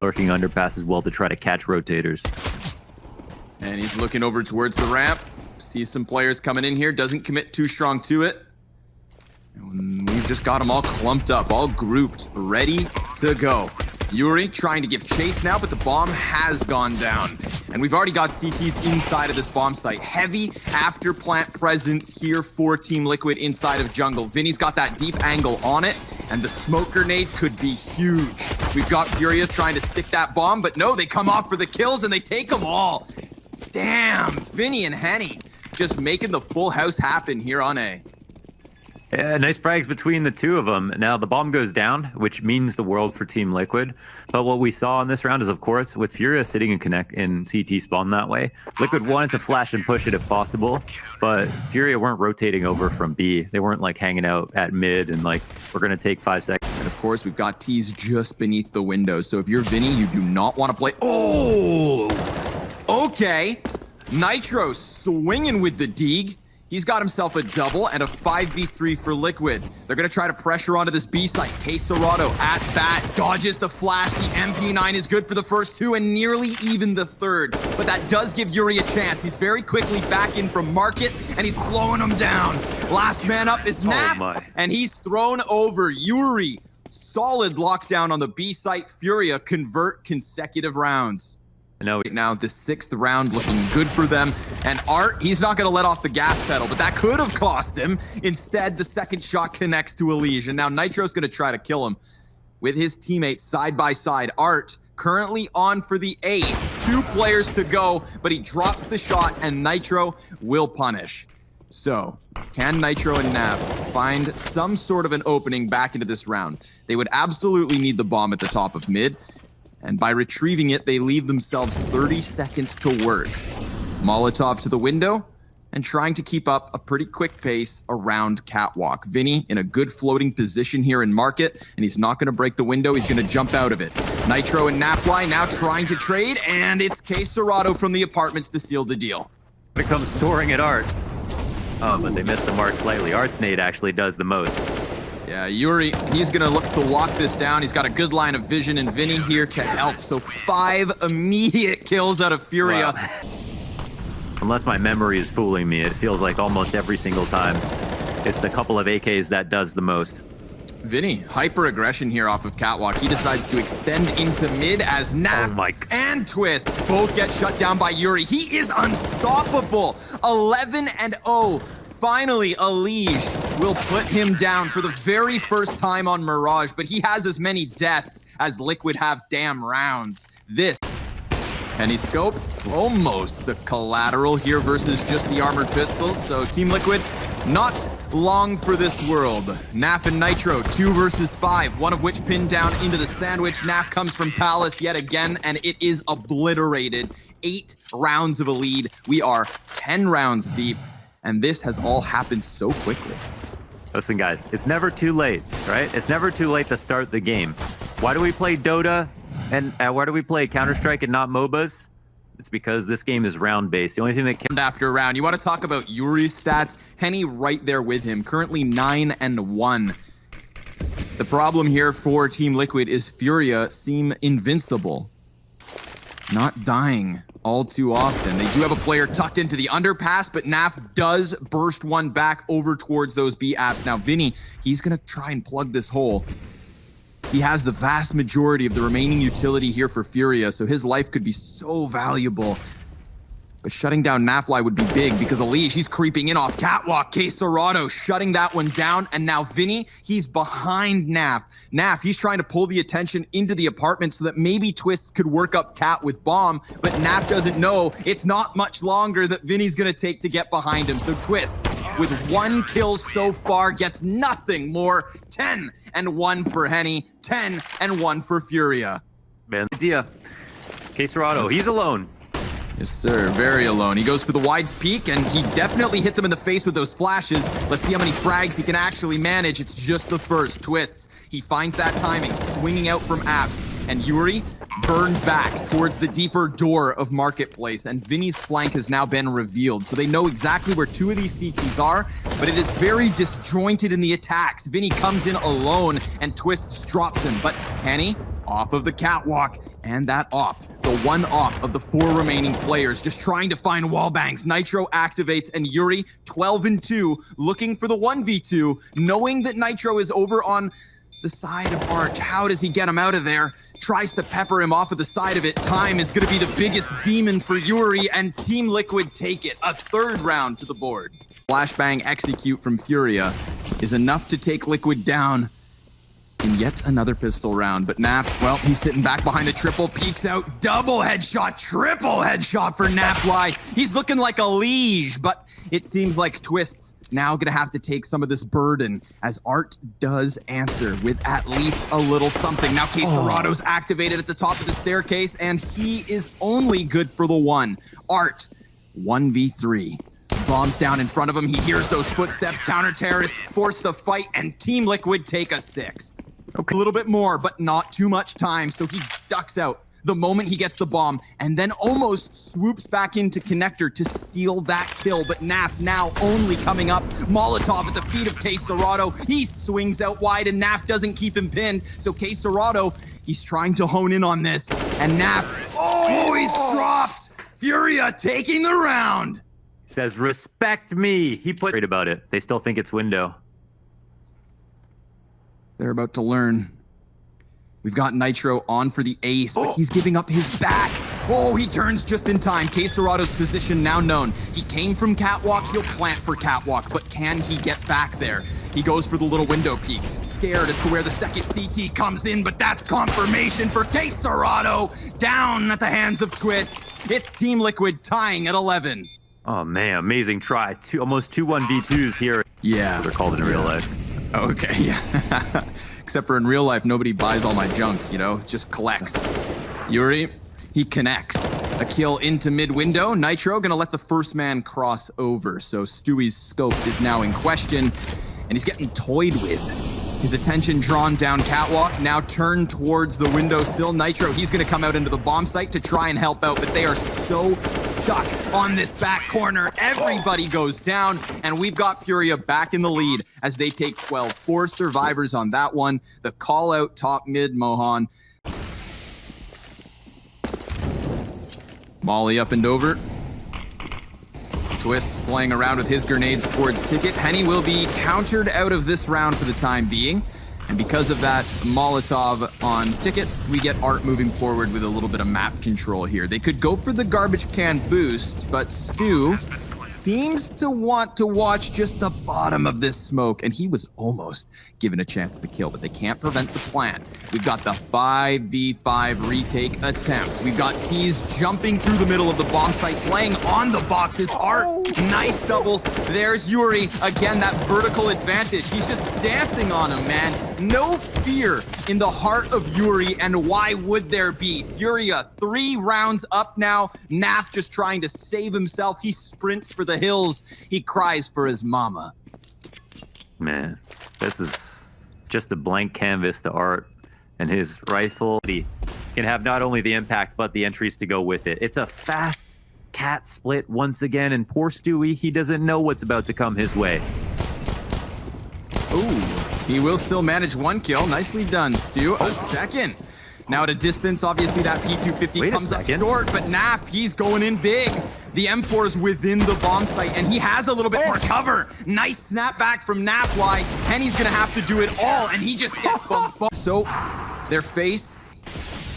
Lurking underpass as well to try to catch rotators. And he's looking over towards the ramp. Sees some players coming in here. Doesn't commit too strong to it. And we've just got them all clumped up, all grouped, ready to go. Yuri trying to give chase now, but the bomb has gone down. And we've already got CTs inside of this bomb site. Heavy after plant presence here for Team Liquid inside of jungle. Vinny's got that deep angle on it, and the smoke grenade could be huge. We've got Furia trying to stick that bomb, but no, they come off for the kills and they take them all. Damn, Vinny and Henny just making the full house happen here on A. Yeah, nice frags between the two of them. Now the bomb goes down, which means the world for Team Liquid. But what we saw in this round is, of course, with Furia sitting in connect in CT spawn that way, Liquid wanted to flash and push it if possible, but Furia weren't rotating over from B. They weren't like hanging out at mid and like, we're gonna take 5 seconds. And of course, we've got T's just beneath the window. So if you're Vinny, you do not want to play. Oh, okay. Nitro swinging with the Deeg. He's got himself a double and a 5v3 for Liquid. They're going to try to pressure onto this B site. Quesarado at bat, dodges the flash. The MP9 is good for the first two and nearly even the third. But that does give Yuri a chance. He's very quickly back in from market, and he's blowing him down. Last man up is Naf, and he's thrown over. Yuri, solid lockdown on the B site. Furia convert consecutive rounds. No, now the 6th round looking good for them. And Art, he's not going to let off the gas pedal, but that could have cost him. Instead, the second shot connects to Elige. And now Nitro's going to try to kill him with his teammates side by side. Art currently on for the ace. 2 players to go, but he drops the shot and Nitro will punish. So, can Nitro and Nav find some sort of an opening back into this round? They would absolutely need the bomb at the top of mid. And by retrieving it, they leave themselves 30 seconds to work. Molotov to the window and trying to keep up a pretty quick pace around Catwalk. Vinny in a good floating position here in market, and he's not going to break the window. He's going to jump out of it. Nitro and Napfly now trying to trade, and it's Quesarado from the apartments to seal the deal. When it comes soaring at Art. Oh, but they missed the mark slightly. Art's nade actually does the most. Yeah, Yuri, he's going to look to lock this down. He's got a good line of vision, and Vinny here to help. So 5 immediate kills out of Furia. Wow. Unless my memory is fooling me, it feels like almost every single time it's the couple of AKs that does the most. Vinny, hyper aggression here off of Catwalk. He decides to extend into mid as Naf and Twist both get shut down by Yuri. He is unstoppable. 11-0. Finally, Elige will put him down for the very first time on Mirage, but he has as many deaths as Liquid have damn rounds. This, and he scoped almost the collateral here versus just the armored pistols. So Team Liquid, not long for this world. Naf and Nitro, 2 versus 5, one of which pinned down into the sandwich. Naf comes from Palace yet again, and it is obliterated. 8 rounds of a lead. We are 10 rounds deep. And this has all happened so quickly. Listen, guys, it's never too late, right? It's never too late to start the game. Why do we play Dota and why do we play Counter-Strike and not MOBAs? It's because this game is round-based. The only thing that can... After round, you want to talk about Yuri's stats? Henny right there with him, currently 9-1. The problem here for Team Liquid is Furia seem invincible. Not dying all too often. They do have a player tucked into the underpass, but Naf does burst one back over towards those B apps. Now, Vinny, he's going to try and plug this hole. He has the vast majority of the remaining utility here for Furia, so his life could be so valuable. But shutting down Nafly would be big because Elige, he's creeping in off Catwalk. Quesarado shutting that one down. And now Vinny, he's behind Naf. Naf, he's trying to pull the attention into the apartment so that maybe Twist could work up Cat with bomb. But Naf doesn't know it's not much longer that Vinny's going to take to get behind him. So Twist, with 1 kill so far, gets nothing more. 10-1 for Henny, 10-1 for Furia. Man, idea. Quesarado, he's alone. Yes, sir. Very alone. He goes for the wide peak, and he definitely hit them in the face with those flashes. Let's see how many frags he can actually manage. It's just the first. Twist. He finds that timing, swinging out from apps. And Yuri burns back towards the deeper door of Marketplace. And Vinny's flank has now been revealed. So they know exactly where 2 of these CTs are, but it is very disjointed in the attacks. Vinny comes in alone, and Twist drops him. But Henny, off of the Catwalk, And that op, the one op of the 4 remaining players, just trying to find wall bangs. Nitro activates, and Yuri, 12-2, looking for the 1v2, knowing that Nitro is over on the side of Arch. How does he get him out of there? Tries to pepper him off of the side of it. Time is going to be the biggest demon for Yuri, and Team Liquid take it. A 3rd round to the board. Flashbang execute from Furia is enough to take Liquid down in yet another pistol round. But Nap, well, he's sitting back behind the triple, peeks out, double headshot, triple headshot for Napfly. He's looking like a liege, but it seems like Twist's now gonna have to take some of this burden, as Art does answer with at least a little something. Now Case Dorado's activated at the top of the staircase, and he is only good for the 1. Art, 1v3. Bombs down in front of him. He hears those footsteps. Counter-terrorists force the fight, and Team Liquid take a 6th. Okay, a little bit more, but not too much time, so he ducks out the moment he gets the bomb, and then almost swoops back into Connector to steal that kill. But Nap now only coming up. Molotov at the feet of Case Dorado. He swings out wide, and Nap doesn't keep him pinned. So Case Dorado, he's trying to hone in on this. And Nap, he's dropped. Furia taking the round. Says, respect me. He put great about it. They still think it's window. They're about to learn. We've got Nitro on for the ace, but he's giving up his back. He turns just in time. Case Dorado's position now known. He came from Catwalk, he'll plant for Catwalk, but can he get back there? He goes for the little window peek. Scared as to where the second CT comes in, but that's confirmation for Case Dorado. Down at the hands of Twist. It's Team Liquid tying at 11. Oh man, amazing try. Almost 2 1v2s here. Yeah. They're called in real life. Okay, yeah. Except for in real life, nobody buys all my junk, you know? It just collects. Yuri, he connects. A kill into mid-window. Nitro gonna let the first man cross over. So Stewie's scope is now in question, and he's getting toyed with. His attention drawn down Catwalk, now turned towards the windowsill. Nitro, he's gonna come out into the bomb site to try and help out, but they are so stuck on this back corner. Everybody goes down, and we've got Furia back in the lead as they take 12. 4 survivors on that one. The call out top mid, Mohan. Molly up and over. Twist playing around with his grenades towards Ticket. Henny will be countered out of this round for the time being. And because of that Molotov on Ticket, we get Art moving forward with a little bit of map control here. They could go for the garbage can boost, but Stu seems to want to watch just the bottom of this smoke, and he was almost given a chance at the kill, but they can't prevent the plant. We've got the 5v5 retake attempt. We've got Tease jumping through the middle of the bomb site, playing on the boxes. Art, nice double. There's Yuri. Again, that vertical advantage. He's just dancing on him, man. No fear in the heart of Yuri, and why would there be? Furia 3 rounds up now. Naf just trying to save himself. He sprints for the hills. He cries for his mama. Man, this is just a blank canvas to Art, and his rifle he can have not only the impact but the entries to go with it. It's a fast cat split once again, and poor Stewie, he doesn't know what's about to come his way. Ooh, he will still manage 1 kill. Nicely done, Stu. A second. Now at a distance, obviously that P250 comes up short, but Naf, he's going in big. The M4's within the bomb site, and he has a little bit more cover. Nice snapback from Napfly. Henny's gonna have to do it all, and he just gets bumped. So their face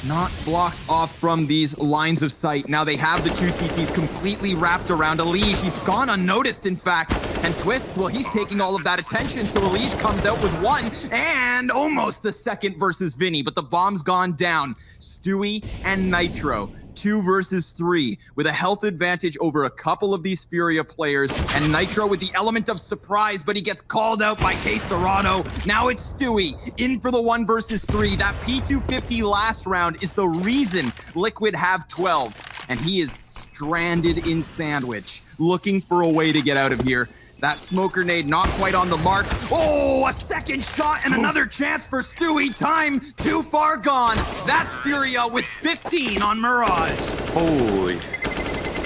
not blocked off from these lines of sight. Now they have the 2 CTs completely wrapped around Elige. He's gone unnoticed, in fact. And Twist, well, he's taking all of that attention, so Elige comes out with 1, and almost the second versus Vinny, but the bomb's gone down. Stewie and Nitro, 2 versus 3, with a health advantage over a couple of these Furia players, and Nitro with the element of surprise, but he gets called out by Case Dorado. Now it's Stewie, in for the 1 versus 3. That P250 last round is the reason Liquid have 12, and he is stranded in Sandwich, looking for a way to get out of here. That smoke grenade not quite on the mark. Oh, a second shot and another chance for Stewie. Time too far gone. That's Furia with 15 on Mirage. Holy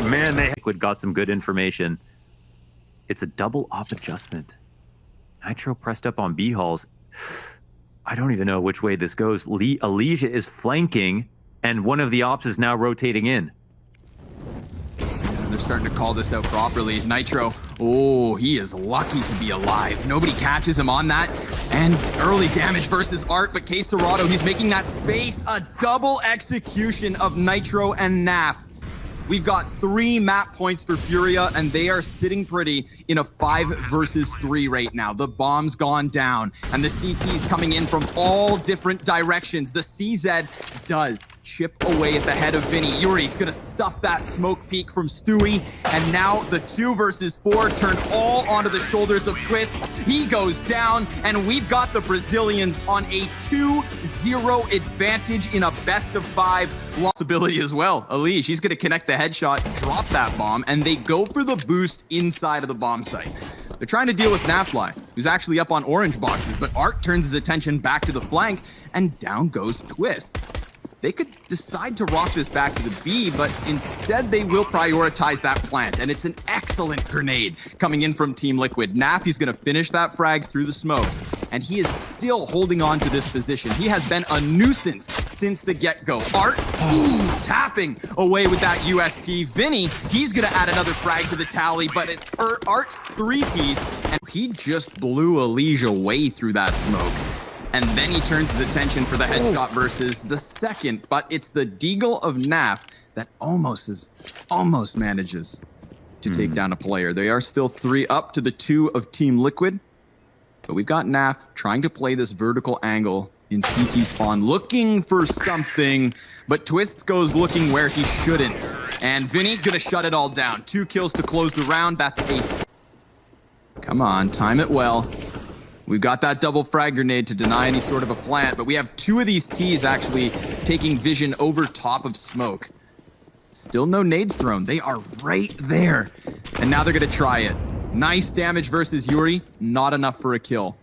man, they got some good information. It's a double op adjustment. Nitro pressed up on B-halls. I don't even know which way this goes. Alicia is flanking. and one of the ops is now rotating in. They're starting to call this out properly. Nitro, oh, he is lucky to be alive. Nobody catches him on that. And early damage versus Art, but K-Serrato, he's making that space. A double execution of Nitro and Naf. We've got 3 map points for Furia, and they are sitting pretty in a 5 versus 3 right now. The bomb's gone down, and the CT's coming in from all different directions. The CZ does chip away at the head of Vinny. Yuri's gonna stuff that smoke peek from Stewie, and now the 2 versus 4 turn all onto the shoulders of Twist. He goes down, and we've got the Brazilians on a 2-0 advantage in a best of 5 possibility as well. Ali, she's gonna connect the headshot, drop that bomb, and they go for the boost inside of the bomb site. They're trying to deal with Nafly, who's actually up on orange boxes, but Art turns his attention back to the flank, and down goes Twist. They could decide to rock this back to the B, but instead they will prioritize that plant, and it's an excellent grenade coming in from Team Liquid. Naf, he's gonna finish that frag through the smoke, and he is still holding on to this position. He has been a nuisance since the get-go. Art, tapping away with that USP. Vinny, he's gonna add another frag to the tally, but it's Art's 3-piece, and he just blew Elige away through that smoke. And then he turns his attention for the headshot versus the second, but it's the Deagle of Naf that almost manages to take down a player. They are still 3 up to the 2 of Team Liquid, but we've got Naf trying to play this vertical angle in CT spawn, looking for something, but Twist goes looking where he shouldn't. And Vinny gonna shut it all down. 2 kills to close the round, that's ace. Come on, time it well. We've got that double frag grenade to deny any sort of a plant, but we have 2 of these T's actually taking vision over top of smoke. Still no nades thrown. They are right there. And now they're gonna try it. Nice damage versus Yuri, not enough for a kill.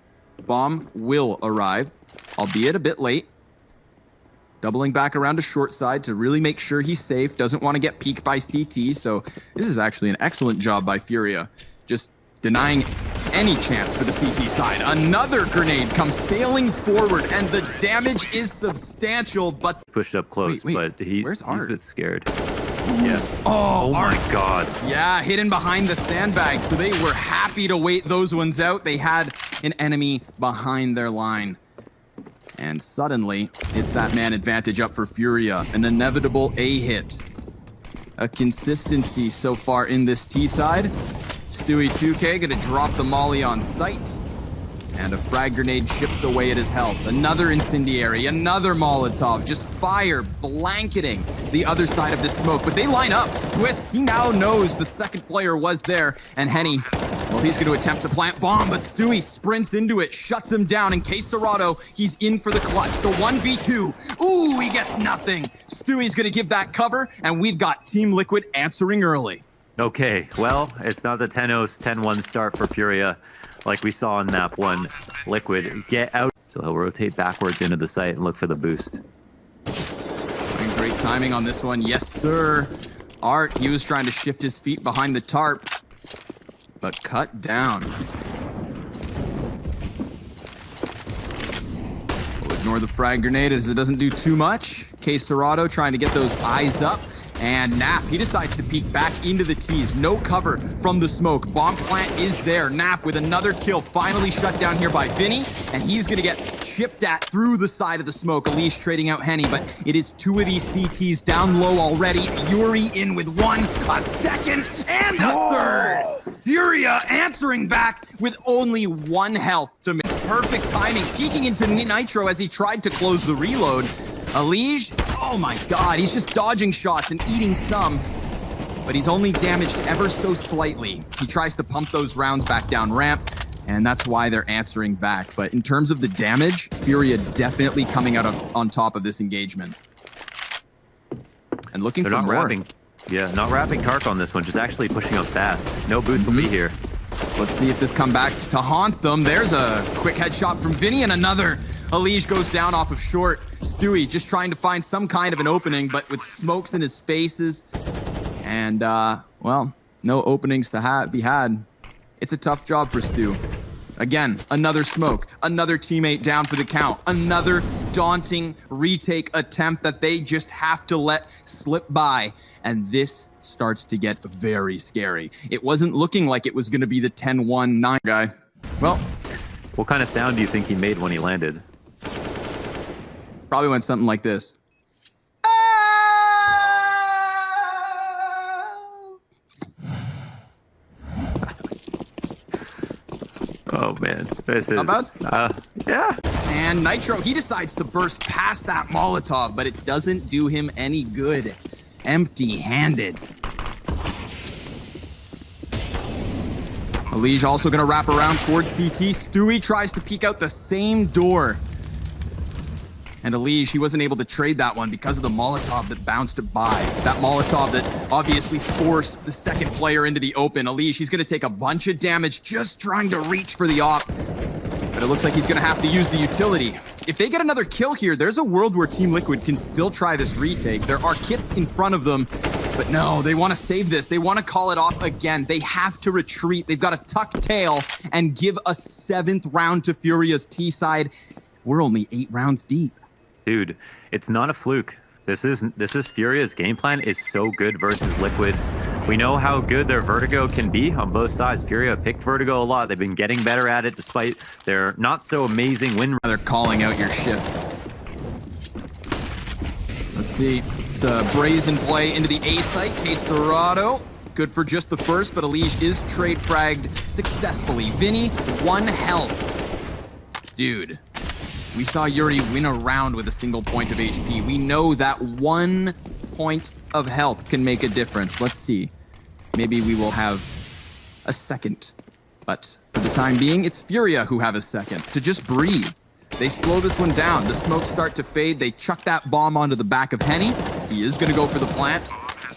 Bomb will arrive, albeit a bit late. Doubling back around to short side to really make sure he's safe. Doesn't want to get peeked by CT, so this is actually an excellent job by Furia. Just denying any chance for the CT side. Another grenade comes sailing forward, and the damage is substantial, but... Pushed up close, Wait, but where's he's Art? a bit scared. Yeah. Oh, my Art. God. Yeah, hidden behind the sandbag, so they were happy to wait those ones out. They had an enemy behind their line. And suddenly, it's that man advantage up for Furia. An inevitable A hit. A consistency so far in this T side. Stewie 2K gonna drop the molly on sight. And a frag grenade chips away at his health. Another incendiary, another Molotov. Just fire blanketing the other side of the smoke. But they line up. Twist, he now knows the second player was there. And Henny, well, he's gonna attempt to plant bomb, but Stewie sprints into it, shuts him down. In K-Serrato, he's in for the clutch. The 1v2. Ooh, he gets nothing. Stewie's gonna give that cover, and we've got Team Liquid answering early. Okay, well, it's not the 10-1 start for Furia like we saw in map 1. Liquid, get out. So he'll rotate backwards into the site and look for the boost. And great timing on this one. Yes, sir. Art, he was trying to shift his feet behind the tarp, but cut down. We'll ignore the frag grenade as it doesn't do too much. K-Serrato trying to get those eyes up. And Naf, he decides to peek back into the T's. No cover from the smoke. Bomb plant is there. Naf with another kill, finally shut down here by Vinny. And he's gonna get chipped at through the side of the smoke. Elige trading out Henny, but it is 2 of these CTs down low already. Yuri in with 1, a second, and a third. Furia answering back with only 1 health to miss. Perfect timing, peeking into Nitro as he tried to close the reload. Elige, oh my God, he's just dodging shots and eating some, but he's only damaged ever so slightly. He tries to pump those rounds back down ramp, and that's why they're answering back. But in terms of the damage, Furia definitely coming out on top of this engagement. And looking for more. Not wrapping Tark on this one, just actually pushing up fast. No boost will be here. Let's see if this come back to haunt them. There's a quick headshot from Vinny and another. Elige goes down off of short. Stewie just trying to find some kind of an opening, but with smokes in his faces. And, well, no openings to be had. It's a tough job for Stu. Again, another smoke, another teammate down for the count, another daunting retake attempt that they just have to let slip by. And this starts to get very scary. It wasn't looking like it was going to be the 10-1-9 guy. Well, what kind of sound do you think he made when he landed? probably went something like this. Oh man, this is Not bad? Yeah. And Nitro, he decides to burst past that Molotov, but it doesn't do him any good. Empty-handed. Elige also gonna wrap around towards CT. Stewie tries to peek out the same door. And Elige, he wasn't able to trade that one because of the Molotov that bounced by. That Molotov that obviously forced the second player into the open. Elige, he's gonna take a bunch of damage just trying to reach for the op. But it looks like he's gonna have to use the utility. If they get another kill here, there's a world where Team Liquid can still try this retake. There are kits in front of them, but no, they want to save this. They want to call it off again. They have to retreat. They've got to tuck tail and give a 7th round to Furia's T side. We're only 8 rounds deep. Dude, it's not a fluke. This is Furia's game plan is so good versus Liquid's. We know how good their Vertigo can be on both sides. Furia picked Vertigo a lot. They've been getting better at it despite their not so amazing win. They're calling out your shift. Let's see. It's a brazen play into the A site. Case Dorado. Good for just the first, but Elige is trade fragged successfully. Vinny, 1 health. Dude. We saw Yuri win a round with a single point of HP. We know that 1 point of health can make a difference. Let's see. Maybe we will have a second. But for the time being, it's Furia who have a second to just breathe. They slow this one down. The smokes start to fade. They chuck that bomb onto the back of Henny. He is going to go for the plant.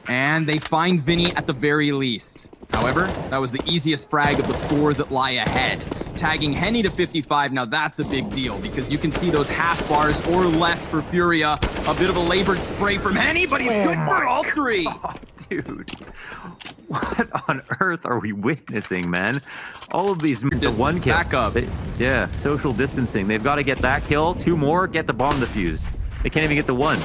And they find Vinny at the very least. However, that was the easiest frag of the 4 that lie ahead. Tagging Henny to 55, now that's a big deal because you can see those half bars or less for Furia. A bit of a labored spray from Henny, but he's good for all 3. God, dude, what on earth are we witnessing, man? All of these, the 1 kill. Back up. Yeah, social distancing. They've got to get that kill. 2 more, get the bomb defused. They can't even get the 1.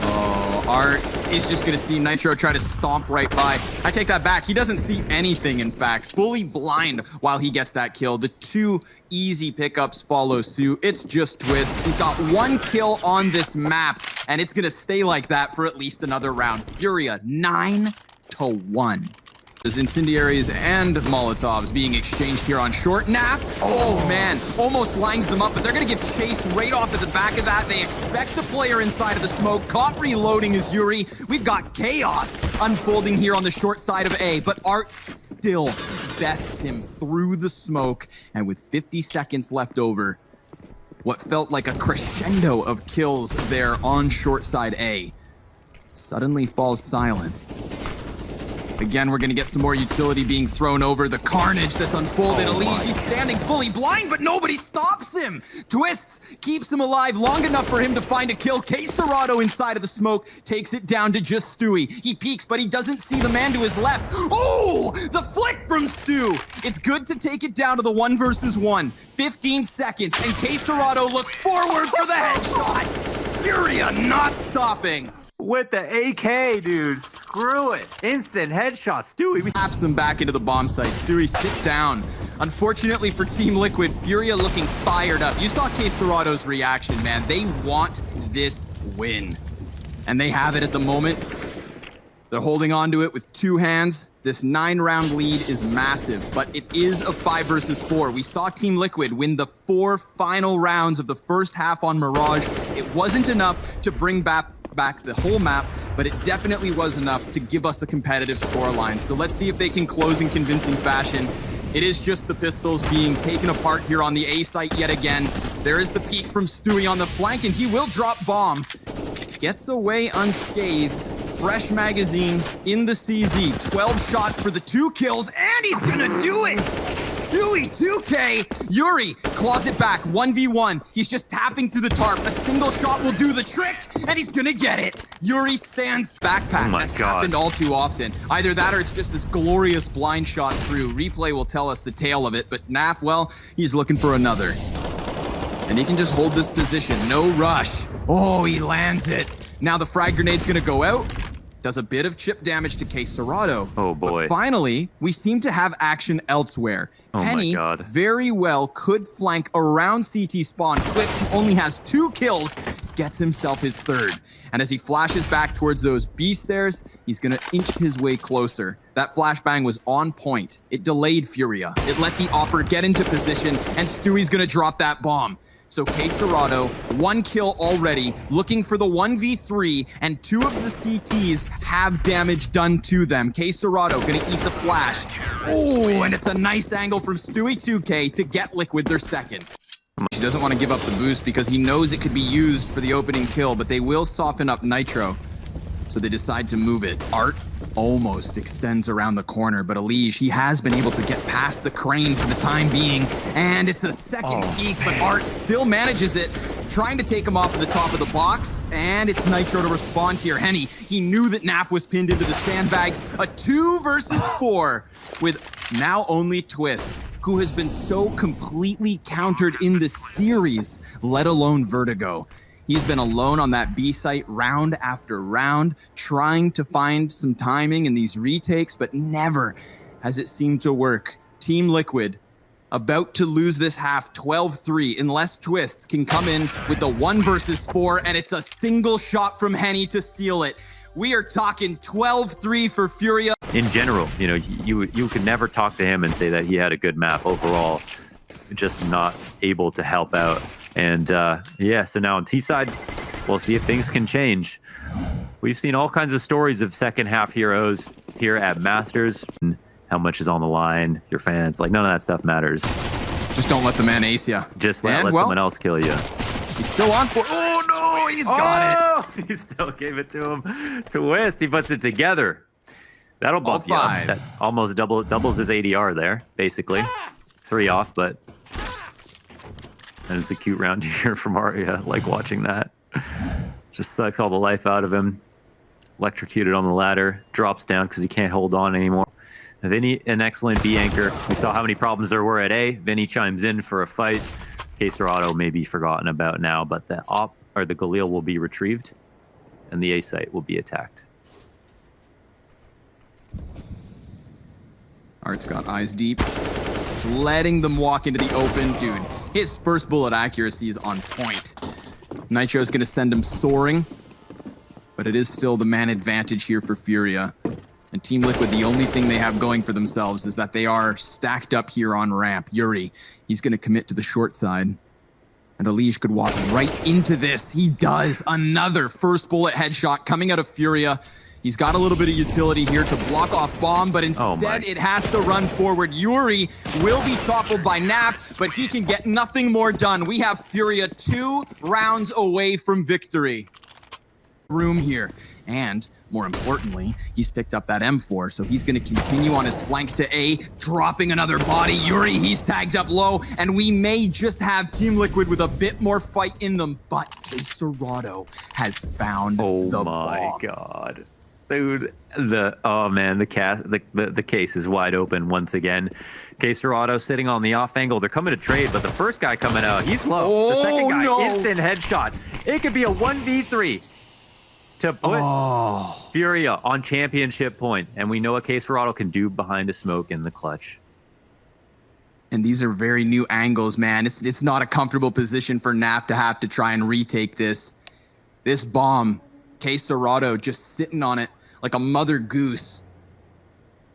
Oh, Art is just going to see Nitro try to stomp right by. I take that back. He doesn't see anything, in fact. Fully blind while he gets that kill. The 2 easy pickups follow suit. It's just Twist. He's got 1 kill on this map, and it's going to stay like that for at least another round. Furia, 9-1. There's incendiaries and Molotovs being exchanged here on short. Nap, oh man, almost lines them up, but they're gonna give chase right off at the back of that. They expect the player inside of the smoke. Caught reloading is Yuri. We've got chaos unfolding here on the short side of A, but Art still bests him through the smoke. And with 50 seconds left over, what felt like a crescendo of kills there on short side A suddenly falls silent. Again, we're going to get some more utility being thrown over. The carnage that's unfolded. Elige, he's standing fully blind, but nobody stops him. Twists keeps him alive long enough for him to find a kill. Case Dorado inside of the smoke takes it down to just Stewie. He peeks, but he doesn't see the man to his left. Oh, the flick from Stu. It's good to take it down to the 1 versus 1. 15 seconds, and Case Dorado looks forward for the headshot. Furia not stopping. With the AK, dude. Screw it. Instant headshot. Stewie. Taps him back into the bomb site. Stewie, sit down. Unfortunately for Team Liquid, Furia looking fired up. You saw Case Dorado's reaction, man. They want this win. And they have it at the moment. They're holding on to it with 2 hands. This 9-round lead is massive, but it is a 5 versus 4. We saw Team Liquid win the 4 final rounds of the first half on Mirage. It wasn't enough to bring back the whole map, but it definitely was enough to give us a competitive scoreline. So let's see if they can close in convincing fashion. It is just the pistols being taken apart here on the A site yet again. There is the peek from Stewie on the flank, and he will drop bomb. Gets away unscathed. Fresh magazine in the CZ. 12 shots for the 2 kills, and he's gonna do it! Stewie 2K. Yuri claws it back, 1v1. He's just tapping through the tarp. A single shot will do the trick, and he's gonna get it. Yuri stands backpack. Oh my That's God. happened all too often. Either that or it's just this glorious blind shot through. Replay will tell us the tale of it, but Naf, well, he's looking for another. And he can just hold this position, no rush. Oh, he lands it. Now the frag grenade's gonna go out. Does a bit of chip damage to K Serrato. Oh boy. But finally, we seem to have action elsewhere. Oh Henny my God. very well could flank around CT spawn. Twist, who only has 2 kills, gets himself his 3rd. And as he flashes back towards those B stairs, he's gonna inch his way closer. That flashbang was on point. It delayed Furia. It let the Opper get into position, and Stewie's gonna drop that bomb. So K Serrato, 1 kill already, looking for the 1v3, and 2 of the CTs have damage done to them. K Serrato gonna eat the flash. Oh, and it's a nice angle from Stewie 2K to get Liquid their 2nd. He doesn't want to give up the boost because he knows it could be used for the opening kill, but they will soften up Nitro. So they decide to move it. Art almost extends around the corner, but Elige, he has been able to get past the crane for the time being, and it's a second peek, but Art still manages it, trying to take him off of the top of the box, and it's Nitro to respond here. Henny, he knew that Naf was pinned into the sandbags. A 2 versus 4 with now only Twist, who has been so completely countered in this series, let alone Vertigo. He's been alone on that B site round after round, trying to find some timing in these retakes, but never has it seemed to work. Team Liquid about to lose this half 12-3 unless Twist can come in with the 1 versus 4, and it's a single shot from Henny to seal it. We are talking 12-3 for Furia. In general, you know, you could never talk to him and say that he had a good map overall, just not able to help out. And yeah, so now on T side, we'll see if things can change. We've seen all kinds of stories of second half heroes here at Masters. How much is on the line, your fans, like none of that stuff matters. Just don't let the man ace ya. Just let someone else kill you. He's still on for, oh no, he's got it. He still gave it to him. Twist, he puts it together. That'll buff you up. That almost doubles his ADR there, basically. 3 off, but and it's a cute round here from Aria, like watching that. Just sucks all the life out of him. Electrocuted on the ladder, drops down because he can't hold on anymore. Vinny, an excellent B anchor. We saw how many problems there were at A. Vinny chimes in for a fight. K Serrato may be forgotten about now, but the op or the Galil will be retrieved, and the A site will be attacked. Art's got eyes deep, letting them walk into the open. Dude, his first bullet accuracy is on point. Nitro's gonna send him soaring, but it is still the man advantage here for Furia. And Team Liquid, the only thing they have going for themselves is that they are stacked up here on ramp. Yuri, he's gonna commit to the short side. And Elige could walk right into this. He does. Another first bullet headshot coming out of Furia. He's got a little bit of utility here to block off bomb, but instead it has to run forward. Yuri will be toppled by Naf, but he can get nothing more done. We have Furia 2 rounds away from victory. Room here. And more importantly, he's picked up that M4, so he's going to continue on his flank to A, dropping another body. Yuri, he's tagged up low, and we may just have Team Liquid with a bit more fight in them, but K Serrato has found the bomb. Oh my God. Dude, the case is wide open once again. K Serrato sitting on the off angle. They're coming to trade, but the first guy coming out, he's low. The second guy, instant headshot. It could be a 1v3 to put Furia on championship point, and we know what K Serrato can do behind a smoke in the clutch. And these are very new angles, man. It's not a comfortable position for Naf to have to try and retake this. This bomb, K Serrato just sitting on it like a mother goose.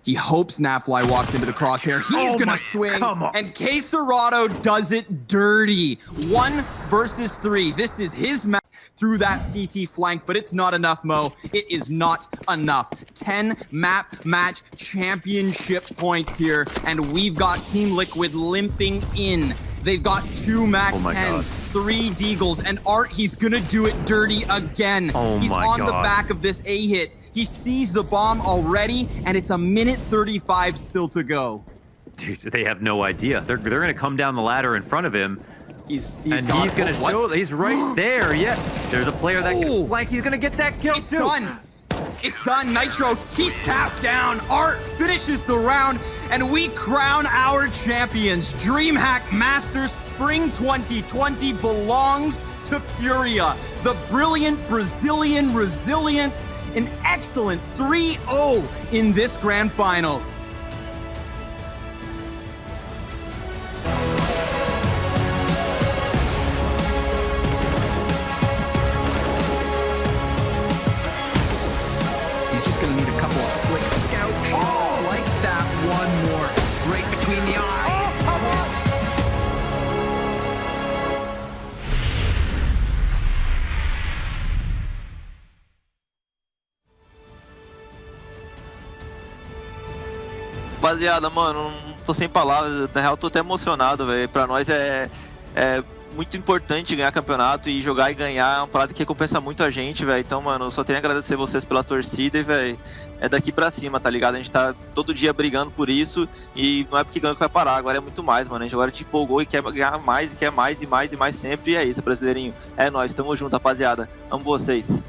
He hopes Nafly walks into the crosshair. He's gonna swing, and K Serrato does it dirty. 1 versus 3. This is his match through that CT flank, but it's not enough, Mo. It is not enough. 10 map match championship points here, and we've got Team Liquid limping in. They've got 2 Mac 10s, 3 Deagles, and Art, he's gonna do it dirty again. He's on the back of this A hit. He sees the bomb already, and it's a minute 35 still to go. Dude, they have no idea. They're going to come down the ladder in front of him. He's going to show. He's right there. Yeah, there's a player that can flank. He's going to get that kill It's too. done. It's done. Nitro, he's tapped down. Art finishes the round, and we crown our champions. DreamHack Masters Spring 2020 belongs to Furia. The brilliant Brazilian resilient, an excellent 3-0 in this grand finals. He's just gonna need a couple of quick scouts. Oh, like that. One more. Right between the eyes. Rapaziada, mano, não tô sem palavras. Na real, tô até emocionado, velho. Pra nós é muito importante ganhar campeonato e jogar e ganhar é uma parada que recompensa muito a gente, velho. Então, mano, eu só tenho a agradecer vocês pela torcida e, velho, é daqui pra cima, tá ligado? A gente tá todo dia brigando por isso e não é porque ganhou que vai parar. Agora é muito mais, mano. A gente agora te empolgou e quer ganhar mais, e quer mais e mais e mais sempre. E é isso, brasileirinho. É nóis, tamo junto, rapaziada. Amo vocês.